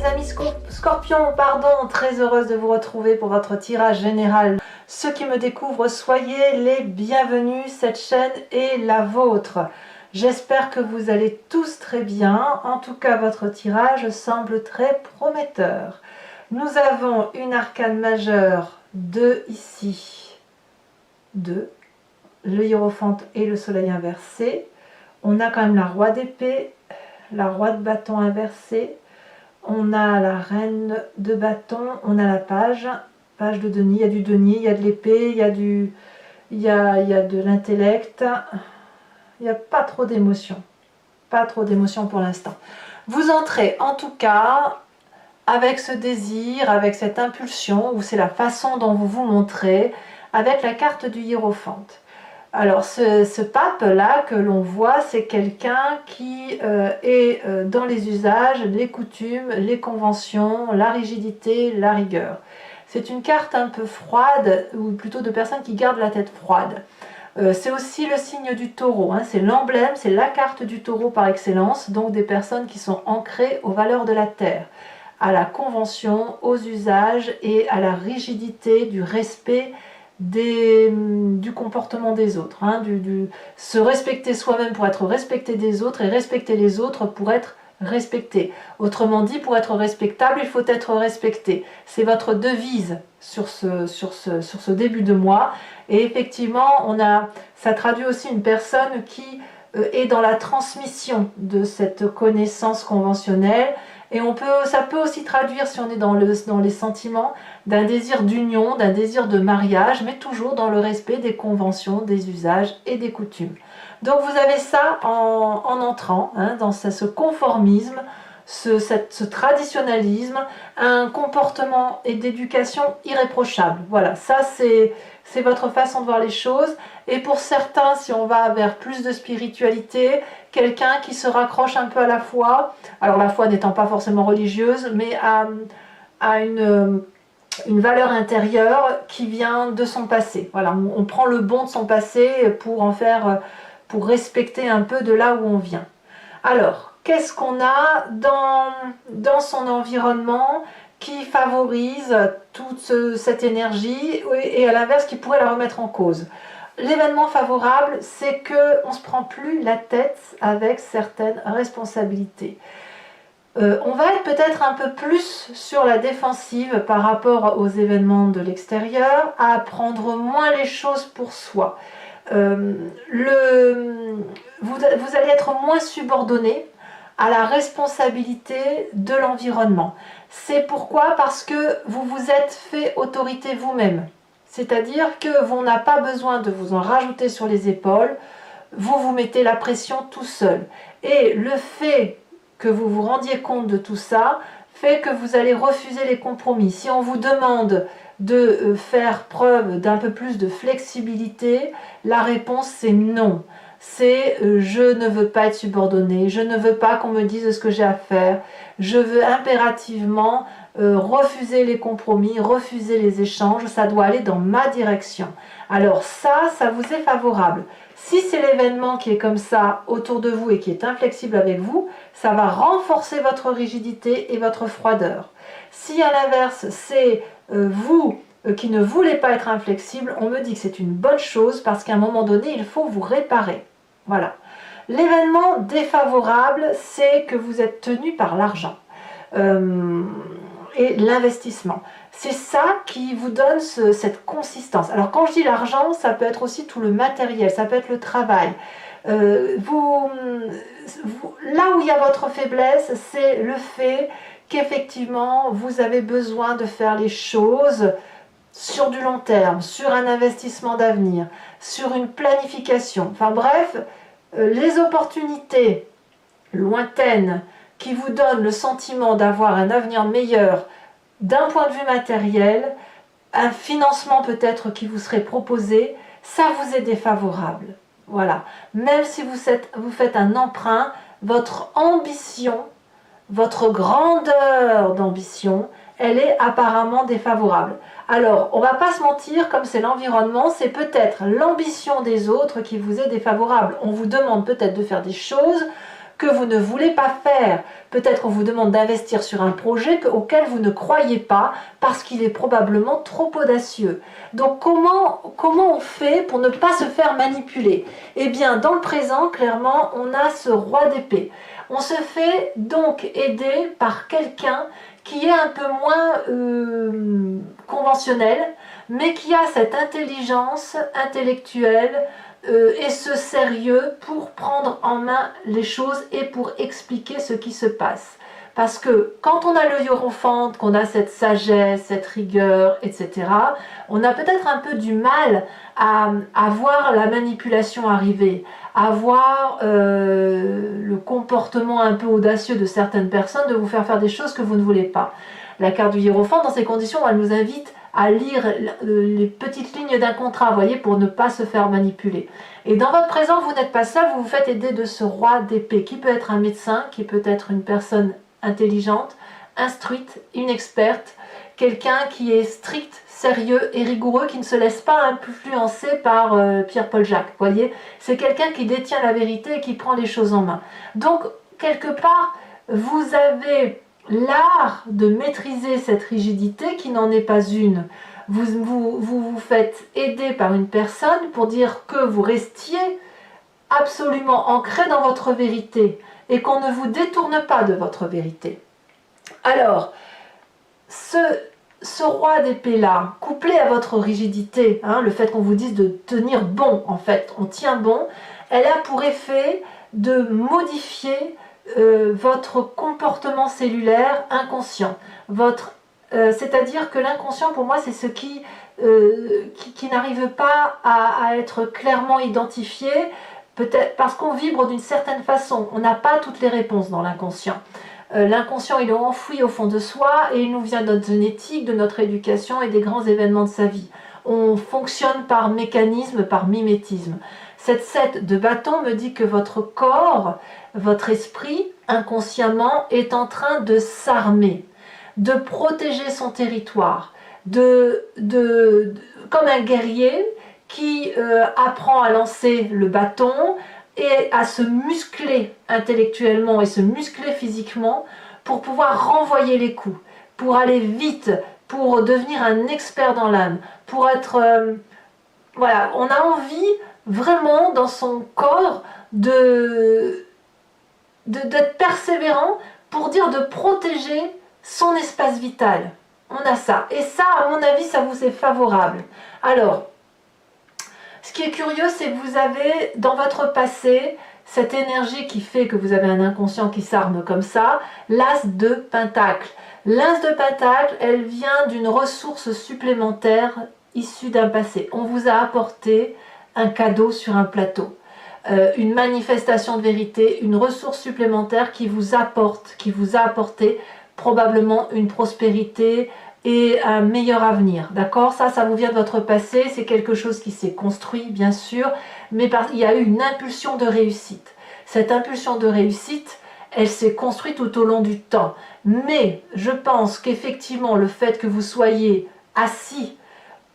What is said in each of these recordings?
amis Scorpions, pardon, très heureuse de vous retrouver pour votre tirage général. Ceux qui me découvrent, soyez les bienvenus, cette chaîne est la vôtre. J'espère que vous allez tous très bien, en tout cas votre tirage semble très prometteur. Nous avons une arcane majeure, 2 ici, 2, le hiérophante et le soleil inversé. On a quand même la roi d'épée, la roi de bâton inversée. On a la reine de bâton, on a la page de denier, il y a du denier, il y a de l'épée, il y a de l'intellect, il n'y a pas trop d'émotions, pour l'instant. Vous entrez en tout cas avec ce désir, avec cette impulsion, ou c'est la façon dont vous vous montrez, avec la carte du hiérophante. Alors ce pape-là que l'on voit, c'est quelqu'un qui est dans les usages, les coutumes, les conventions, la rigidité, la rigueur. C'est une carte un peu froide, ou plutôt de personnes qui gardent la tête froide. C'est aussi le signe du taureau, hein, c'est l'emblème, c'est la carte du taureau par excellence, donc des personnes qui sont ancrées aux valeurs de la terre, à la convention, aux usages et à la rigidité du respect du comportement des autres, hein, se respecter soi-même pour être respecté des autres et respecter les autres pour être respecté. Autrement dit, pour être respectable, il faut être respecté. C'est votre devise sur ce début de mois. Et effectivement, ça traduit aussi une personne qui est dans la transmission de cette connaissance conventionnelle. Et ça peut aussi traduire, si on est dans les sentiments, d'un désir d'union, d'un désir de mariage, mais toujours dans le respect des conventions, des usages et des coutumes. Donc vous avez ça en entrant, hein, dans ce conformisme, ce traditionnalisme, un comportement et d'éducation irréprochable. Voilà, ça c'est votre façon de voir les choses. Et pour certains, si on va vers plus de spiritualité, quelqu'un qui se raccroche un peu à la foi, alors la foi n'étant pas forcément religieuse, mais à une valeur intérieure qui vient de son passé. Voilà, on prend le bon de son passé pour respecter un peu de là où on vient. Alors, qu'est-ce qu'on a dans son environnement qui favorise toute cette énergie et à l'inverse qui pourrait la remettre en cause? L'événement favorable, c'est qu'on ne se prend plus la tête avec certaines responsabilités. On va être peut-être un peu plus sur la défensive par rapport aux événements de l'extérieur, à prendre moins les choses pour soi. Vous allez être moins subordonné à la responsabilité de l'environnement. C'est pourquoi? Parce que vous vous êtes fait autorité vous-même. C'est-à-dire que vous n'avez pas besoin de vous en rajouter sur les épaules, vous vous mettez la pression tout seul. Et le fait que vous vous rendiez compte de tout ça fait que vous allez refuser les compromis. Si on vous demande de faire preuve d'un peu plus de flexibilité, la réponse c'est non. C'est je ne veux pas être subordonné, je ne veux pas qu'on me dise ce que j'ai à faire, je veux impérativement refuser les compromis, refuser les échanges, ça doit aller dans ma direction. Alors ça vous est favorable. Si c'est l'événement qui est comme ça autour de vous et qui est inflexible avec vous, ça va renforcer votre rigidité et votre froideur. Si à l'inverse, c'est vous qui ne voulez pas être inflexible, on me dit que c'est une bonne chose parce qu'à un moment donné, il faut vous réparer. Voilà. L'événement défavorable, c'est que vous êtes tenu par l'argent et l'investissement. C'est ça qui vous donne cette consistance. Alors quand je dis l'argent, ça peut être aussi tout le matériel, ça peut être le travail. Là où il y a votre faiblesse, c'est le fait qu'effectivement, vous avez besoin de faire les choses sur du long terme, sur un investissement d'avenir, sur une planification. Enfin bref, les opportunités lointaines qui vous donnent le sentiment d'avoir un avenir meilleur d'un point de vue matériel, un financement peut-être qui vous serait proposé, ça vous est défavorable. Voilà. Même si vous faites un emprunt, votre ambition, votre grandeur d'ambition, elle est apparemment défavorable. Alors, on ne va pas se mentir, comme c'est l'environnement, c'est peut-être l'ambition des autres qui vous est défavorable. On vous demande peut-être de faire des choses que vous ne voulez pas faire. Peut-être qu'on vous demande d'investir sur un projet auquel vous ne croyez pas parce qu'il est probablement trop audacieux. Donc comment on fait pour ne pas se faire manipuler? Eh bien, dans le présent, clairement, on a ce roi d'épée. On se fait donc aider par quelqu'un qui est un peu moins conventionnel, mais qui a cette intelligence intellectuelle et ce sérieux pour prendre en main les choses et pour expliquer ce qui se passe. Parce que quand on a le hiérophante, qu'on a cette sagesse, cette rigueur, etc., on a peut-être un peu du mal à voir la manipulation arriver, à voir le comportement un peu audacieux de certaines personnes de vous faire des choses que vous ne voulez pas. La carte du hiérophante, dans ces conditions, elle nous invite à lire les petites lignes d'un contrat, vous voyez, pour ne pas se faire manipuler. Et dans votre présent, vous n'êtes pas seul, vous vous faites aider de ce roi d'épée, qui peut être un médecin, qui peut être une personne intelligente, instruite, une experte, quelqu'un qui est strict, sérieux et rigoureux, qui ne se laisse pas influencer par Pierre-Paul Jacques, vous voyez. C'est quelqu'un qui détient la vérité et qui prend les choses en main. Donc, quelque part, vous avez l'art de maîtriser cette rigidité qui n'en est pas une. Vous faites aider par une personne pour dire que vous restiez absolument ancré dans votre vérité et qu'on ne vous détourne pas de votre vérité. Alors, ce roi d'épée là, couplé à votre rigidité, le fait qu'on vous dise de tenir bon, en fait, on tient bon, elle a pour effet de modifier votre comportement cellulaire inconscient. C'est-à-dire que l'inconscient, pour moi, c'est ce qui n'arrive pas à être clairement identifié, peut-être parce qu'on vibre d'une certaine façon. On n'a pas toutes les réponses dans l'inconscient. L'inconscient, il est enfoui au fond de soi et il nous vient de notre génétique, de notre éducation et des grands événements de sa vie. On fonctionne par mécanisme, par mimétisme. Cette 7 de bâton me dit que votre corps, votre esprit, inconsciemment, est en train de s'armer, de protéger son territoire, comme un guerrier qui apprend à lancer le bâton et à se muscler intellectuellement et se muscler physiquement pour pouvoir renvoyer les coups, pour aller vite, pour devenir un expert dans l'âme, pour être... voilà, on a envie vraiment dans son corps d'être persévérant pour dire de protéger son espace vital. On a ça. Et ça, à mon avis, ça vous est favorable. Alors, ce qui est curieux, c'est que vous avez dans votre passé cette énergie qui fait que vous avez un inconscient qui s'arme comme ça, l'as de pentacle. L'as de pentacle, elle vient d'une ressource supplémentaire issue d'un passé. On vous a apporté un cadeau sur un plateau, une manifestation de vérité, une ressource supplémentaire qui vous a apporté probablement une prospérité et un meilleur avenir, d'accord? Ça vous vient de votre passé, c'est quelque chose qui s'est construit, bien sûr, mais il y a eu une impulsion de réussite. Cette impulsion de réussite, elle s'est construite tout au long du temps. Mais je pense qu'effectivement, le fait que vous soyez assis,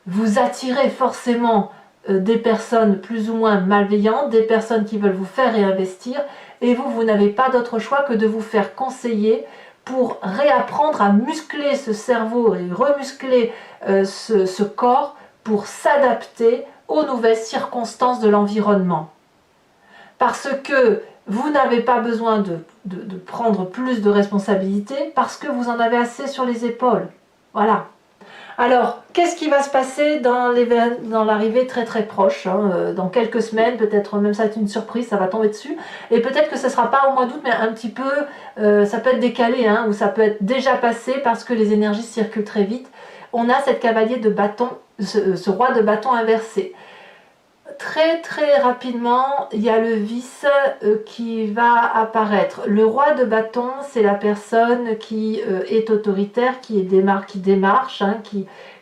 vous attirez forcément des personnes plus ou moins malveillantes, des personnes qui veulent vous faire réinvestir, et vous n'avez pas d'autre choix que de vous faire conseiller pour réapprendre à muscler ce cerveau et remuscler ce corps pour s'adapter aux nouvelles circonstances de l'environnement. Parce que vous n'avez pas besoin de prendre plus de responsabilités parce que vous en avez assez sur les épaules. Voilà. Alors, qu'est-ce qui va se passer dans l'arrivée très très proche, dans quelques semaines, peut-être même ça va être une surprise, ça va tomber dessus, et peut-être que ce ne sera pas au mois d'août, mais un petit peu, ça peut être décalé, ou ça peut être déjà passé parce que les énergies circulent très vite. On a cette cavalier de bâton, ce roi de bâton inversé. Très très rapidement, il y a le vice qui va apparaître. Le roi de bâton, c'est la personne qui est autoritaire, qui démarche,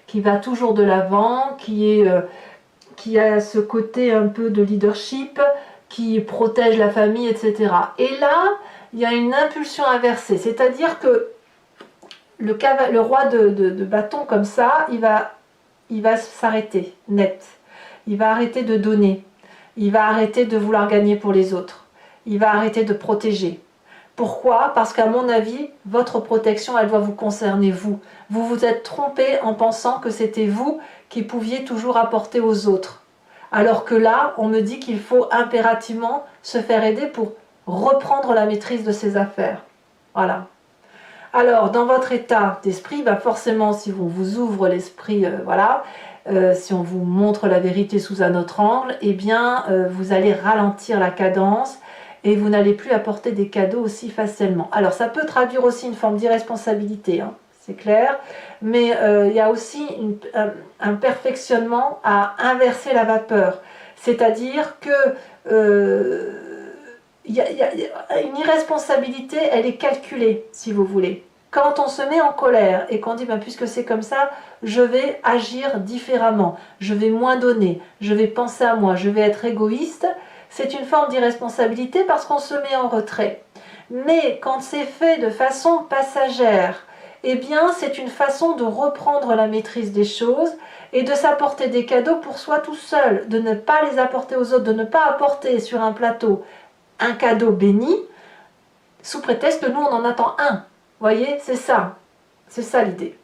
qui va toujours de l'avant, qui a ce côté un peu de leadership, qui protège la famille, etc. Et là, il y a une impulsion inversée, c'est-à-dire que le roi de bâton comme ça, il va s'arrêter net. Il va arrêter de donner. Il va arrêter de vouloir gagner pour les autres. il va arrêter de protéger. Pourquoi? Parce qu'à mon avis, votre protection, elle doit vous concerner vous. Vous vous êtes trompé en pensant que c'était vous qui pouviez toujours apporter aux autres. Alors que là, on me dit qu'il faut impérativement se faire aider pour reprendre la maîtrise de ses affaires. Voilà. Alors, dans votre état d'esprit, bah forcément, si on vous ouvre l'esprit, voilà, si on vous montre la vérité sous un autre angle, eh bien, vous allez ralentir la cadence et vous n'allez plus apporter des cadeaux aussi facilement. Alors, ça peut traduire aussi une forme d'irresponsabilité, hein, c'est clair, mais il y a aussi un perfectionnement à inverser la vapeur. C'est-à-dire que une irresponsabilité, elle est calculée, si vous voulez. Quand on se met en colère et qu'on dit ben, puisque c'est comme ça, je vais agir différemment, je vais moins donner, je vais penser à moi, je vais être égoïste, c'est une forme d'irresponsabilité parce qu'on se met en retrait. Mais quand c'est fait de façon passagère, eh bien c'est une façon de reprendre la maîtrise des choses et de s'apporter des cadeaux pour soi tout seul, de ne pas les apporter aux autres, de ne pas apporter sur un plateau un cadeau béni, sous prétexte que nous on en attend un. Vous voyez, c'est ça l'idée.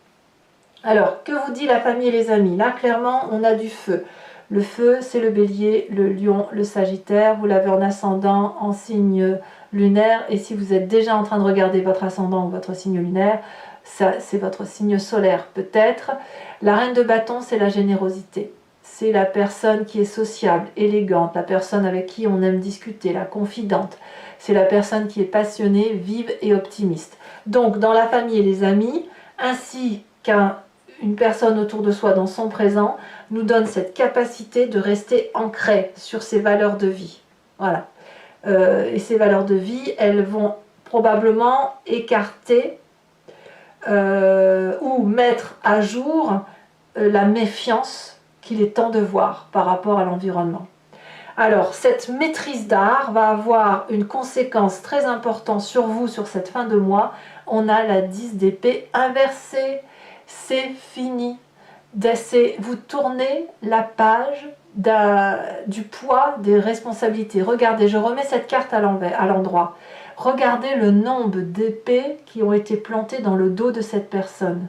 Alors, que vous dit la famille et les amis? Là, clairement, on a du feu. Le feu, c'est le bélier, le lion, le sagittaire. Vous l'avez en ascendant, en signe lunaire. Et si vous êtes déjà en train de regarder votre ascendant ou votre signe lunaire, ça, c'est votre signe solaire peut-être. La reine de bâton, c'est la générosité. C'est la personne qui est sociable, élégante, la personne avec qui on aime discuter, la confidente. C'est la personne qui est passionnée, vive et optimiste. Donc, dans la famille et les amis, ainsi qu'une personne autour de soi dans son présent, nous donne cette capacité de rester ancré sur ses valeurs de vie. Voilà. Et ces valeurs de vie, elles vont probablement écarter ou mettre à jour la méfiance qu'il est temps de voir par rapport à l'environnement. Alors, cette maîtrise d'art va avoir une conséquence très importante sur vous, sur cette fin de mois. On a la 10 d'épée inversée. C'est fini. Vous tournez la page du poids des responsabilités. Regardez, je remets cette carte à l'endroit. Regardez le nombre d'épées qui ont été plantées dans le dos de cette personne.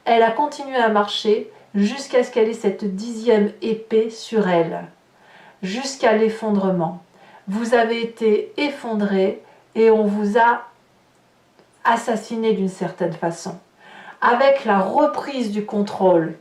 Elle a continué à marcher jusqu'à ce qu'elle ait cette 10e épée sur elle. Jusqu'à l'effondrement. Vous avez été effondré et on vous a assassiné d'une certaine façon. Avec la reprise du contrôle,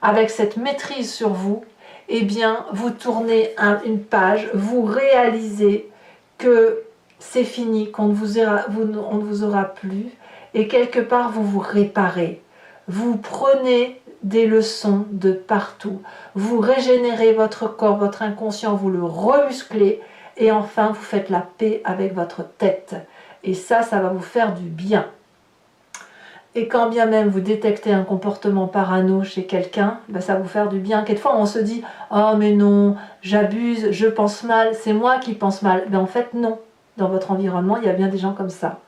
avec cette maîtrise sur vous, eh bien, vous tournez une page, vous réalisez que c'est fini, qu'on ne vous aura plus, et quelque part, vous vous réparez. Vous prenez des leçons de partout. Vous régénérez votre corps, votre inconscient, vous le remusclez, et enfin, vous faites la paix avec votre tête. Et ça va vous faire du bien. Et quand bien même vous détectez un comportement parano chez quelqu'un, ben ça va vous faire du bien. Quelquefois on se dit « Oh mais non, j'abuse, je pense mal, c'est moi qui pense mal ». Ben en fait non, dans votre environnement il y a bien des gens comme ça.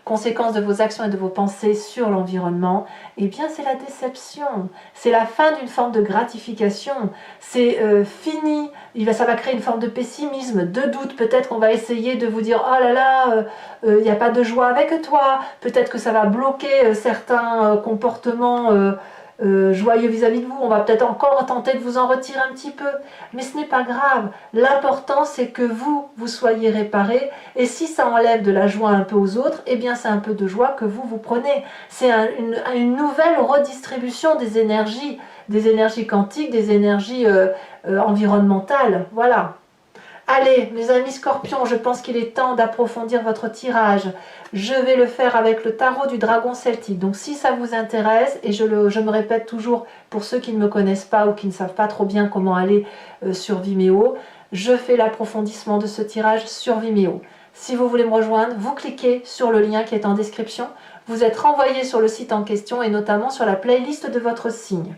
Conséquence de vos actions et de vos pensées sur l'environnement, eh bien c'est la déception, c'est la fin d'une forme de gratification, c'est fini, ça va créer une forme de pessimisme, de doute, peut-être qu'on va essayer de vous dire « Oh là là, il n'y a pas de joie avec toi », peut-être que ça va bloquer certains comportements joyeux vis-à-vis de vous, on va peut-être encore tenter de vous en retirer un petit peu, mais ce n'est pas grave, l'important c'est que vous soyez réparés, et si ça enlève de la joie un peu aux autres, eh bien c'est un peu de joie que vous prenez, c'est une nouvelle redistribution des énergies quantiques, des énergies environnementales, voilà. Allez, mes amis scorpions, je pense qu'il est temps d'approfondir votre tirage. Je vais le faire avec le tarot du dragon celtique. Donc si ça vous intéresse, et je me répète toujours pour ceux qui ne me connaissent pas ou qui ne savent pas trop bien comment aller sur Vimeo, je fais l'approfondissement de ce tirage sur Vimeo. Si vous voulez me rejoindre, vous cliquez sur le lien qui est en description. Vous êtes renvoyé sur le site en question et notamment sur la playlist de votre signe.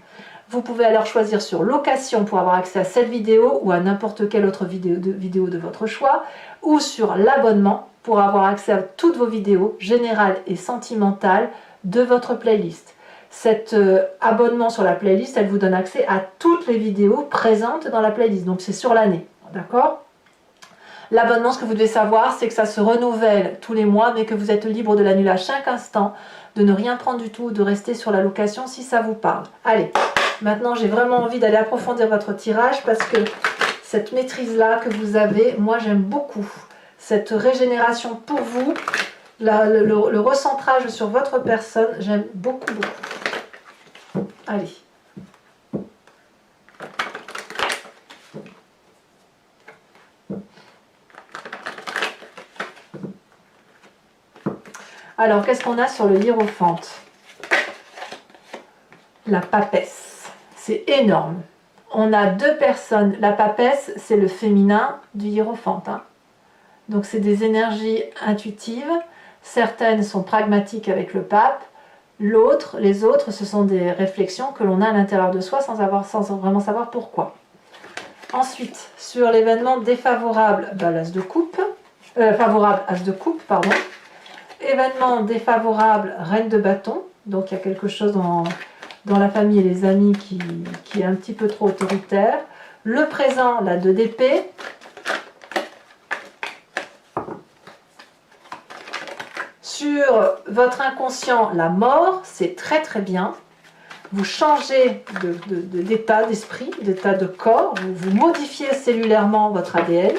Vous pouvez alors choisir sur location pour avoir accès à cette vidéo ou à n'importe quelle autre vidéo de votre choix, ou sur l'abonnement pour avoir accès à toutes vos vidéos générales et sentimentales de votre playlist. Cet abonnement sur la playlist, elle vous donne accès à toutes les vidéos présentes dans la playlist, donc c'est sur l'année, d'accord ? L'abonnement, ce que vous devez savoir, c'est que ça se renouvelle tous les mois, mais que vous êtes libre de l'annuler à chaque instant, de ne rien prendre du tout, de rester sur la location si ça vous parle. Allez, maintenant j'ai vraiment envie d'aller approfondir votre tirage parce que cette maîtrise-là que vous avez, moi j'aime beaucoup. Cette régénération pour vous, le recentrage sur votre personne, j'aime beaucoup, beaucoup. Allez. Alors, qu'est-ce qu'on a sur le hiérophante? La papesse. C'est énorme. On a deux personnes. La papesse, c'est le féminin du hiérophante. Hein. Donc, c'est des énergies intuitives. Certaines sont pragmatiques avec le pape. Les autres, ce sont des réflexions que l'on a à l'intérieur de soi sans vraiment savoir pourquoi. Ensuite, sur l'événement défavorable, l'as de coupe. Favorable, as de coupe, pardon. Événement défavorable, reine de bâton. Donc, il y a quelque chose dans la famille et les amis qui est un petit peu trop autoritaire. Le présent, la 2 d'épée. Sur votre inconscient, la mort, c'est très très bien. Vous changez d'état d'esprit, d'état de corps, vous modifiez cellulairement votre ADN.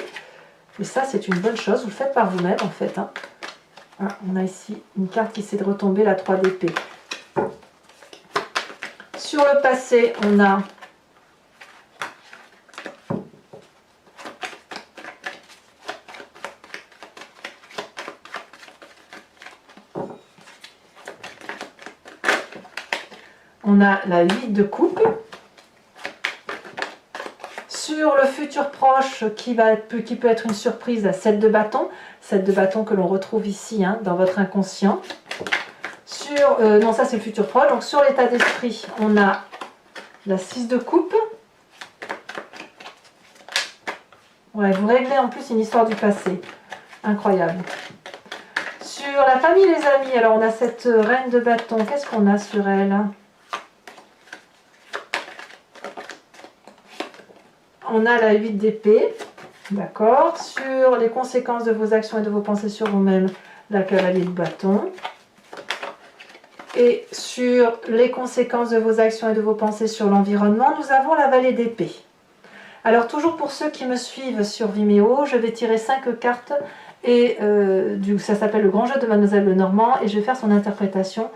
Et ça, c'est une bonne chose, vous le faites par vous-même en fait. Hein. On a ici une carte qui essaie de retomber, la 3 d'épée. Sur le passé, on a la 8 de coupe. Sur le futur proche, qui peut être une surprise, la 7 de bâton. 7 de bâton que l'on retrouve ici, hein, dans votre inconscient. Non, ça c'est le futur proche. Donc sur l'état d'esprit, on a la 6 de coupe. Ouais, vous réglez en plus une histoire du passé. Incroyable. Sur la famille et les amis, alors on a cette reine de bâton. Qu'est-ce qu'on a sur elle? On a la 8 d'épée. D'accord. Sur les conséquences de vos actions et de vos pensées sur vous-même, la cavalier de bâton. Et sur les conséquences de vos actions et de vos pensées sur l'environnement, nous avons la vallée d'épée. Alors toujours pour ceux qui me suivent sur Vimeo, je vais tirer 5 cartes et ça s'appelle le grand jeu de Mademoiselle Lenormand et je vais faire son interprétation.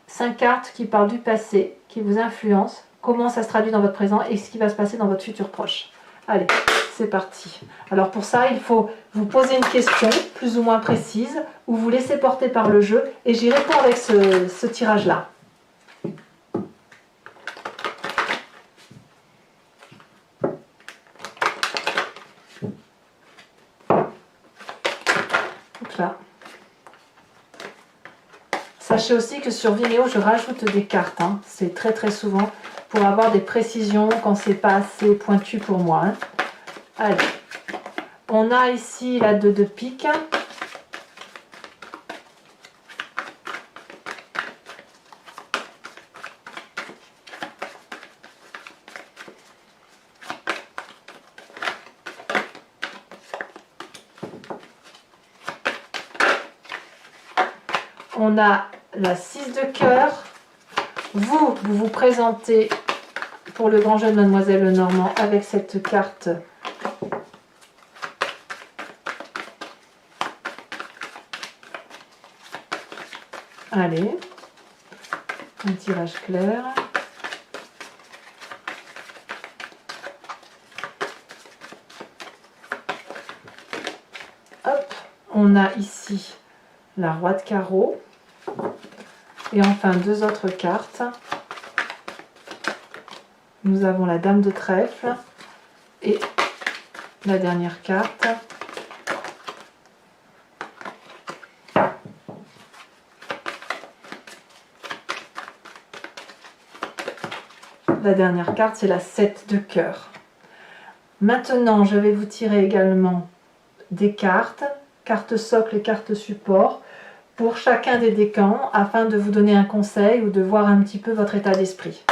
5 cartes qui parlent du passé, qui vous influencent, comment ça se traduit dans votre présent et ce qui va se passer dans votre futur proche. Allez, c'est parti. Alors pour ça, il faut vous poser une question plus ou moins précise ou vous laisser porter par le jeu et j'y réponds avec ce tirage-là. Donc là. Sachez aussi que sur Vimeo, je rajoute des cartes. Hein. C'est très très souvent pour avoir des précisions quand c'est pas assez pointu pour moi. Hein. Allez, on a ici la 2 de pique. On a la 6 de cœur. Vous vous présentez pour le grand jeu de Mademoiselle Lenormand avec cette carte. Allez, un tirage clair. Hop, on a ici la roi de carreau. Et enfin, 2 autres cartes. Nous avons la dame de trèfle et la dernière carte. La dernière carte, c'est la 7 de cœur. Maintenant, je vais vous tirer également des cartes socle et cartes support, pour chacun des décans, afin de vous donner un conseil ou de voir un petit peu votre état d'esprit.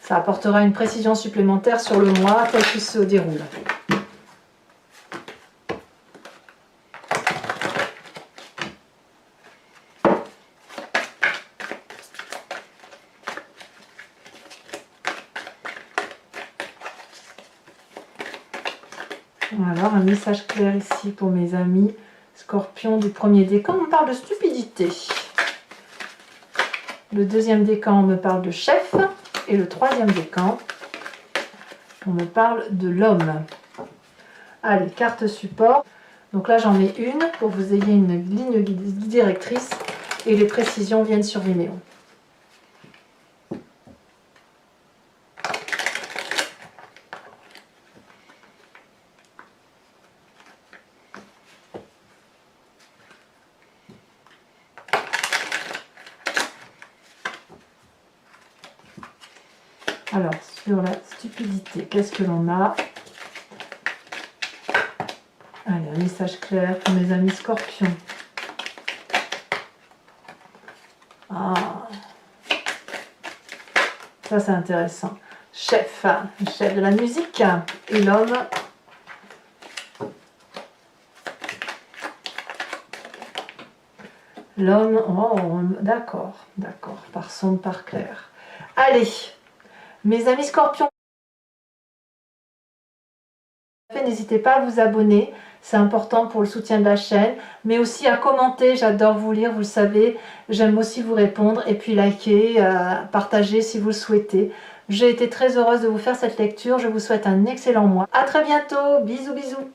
Ça apportera une précision supplémentaire sur le mois tel qu'il se déroule. Alors, un message clair ici pour mes amis Scorpion du premier décan. On parle de stupidité. Le deuxième décan, on me parle de chef. Et le troisième décan, on me parle de l'homme. Allez, carte support. Donc là, j'en mets une pour que vous ayez une ligne directrice et les précisions viennent sur Vimeo. Alors, sur la stupidité, qu'est-ce que l'on a? Allez, un message clair pour mes amis Scorpions. Ah, ça c'est intéressant. Chef, chef de la musique. Et l'homme. L'homme, oh, d'accord, par sombre, par clair. Allez, mes amis Scorpions, n'hésitez pas à vous abonner, c'est important pour le soutien de la chaîne, mais aussi à commenter, j'adore vous lire, vous le savez, j'aime aussi vous répondre, et puis liker, partager si vous le souhaitez. J'ai été très heureuse de vous faire cette lecture, je vous souhaite un excellent mois. À très bientôt, bisous bisous.